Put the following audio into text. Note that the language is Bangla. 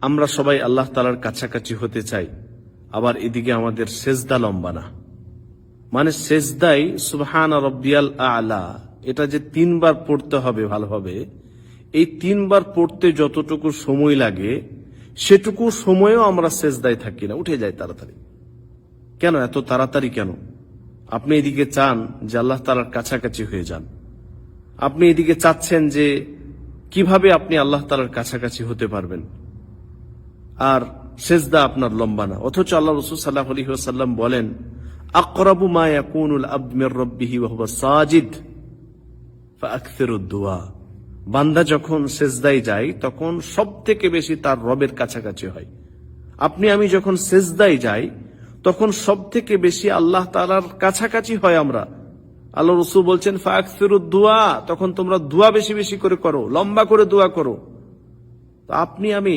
আমরা সবাই আল্লাহ তাআলার কাছাকাছি হতে চাই, আবার এদিকে আমাদের সেজদা লম্বা না। মানে সেজদাই সুবহানা রব্বিয়াল আ'লা, এটা যে 3 বার পড়তে হবে ভালোভাবে, এই 3 বার পড়তে যতটুকু সময় লাগে সেটুকু সময়ও আমরা সেজদায় থাকি না, উঠে যাই তাড়াতাড়ি। কেন এত তাড়াতাড়ি কেন? আপনি এদিকে চান যে আল্লাহ তাআলার কাছাকাছি হয়ে যান, আপনি এদিকে চাচ্ছেন যে কিভাবে আপনি আল্লাহ তাআলার কাছাকাছি হতে পারবেন, আর সেজদা আপনার লম্বা না। অথচ আল্লাহ রাসূল সাল্লাল্লাহু আলাইহি ওয়াসাল্লাম বলেন, আকরাবু মা ইয়াকুনুল আবদু মির রাব্বিহি ওয়া হুয়া সাজিদ ফাআকসিরুদ দুআ। বান্দা যখন সেজদায় যায় তখন সবথেকে বেশি তার রবের কাছাকাছি হয়। আপনি আমি যখন সেজদায় যাই তখন সবথেকে বেশি আল্লাহ তাআলার কাছাকাছি হয় আমরা। আল্লাহ রাসূল বলছেন ফাআকসিরুদ দুআ, তখন তোমরা দোয়া বেশি বেশি করে করো, লম্বা করে দোয়া করো। তো আপনি আমি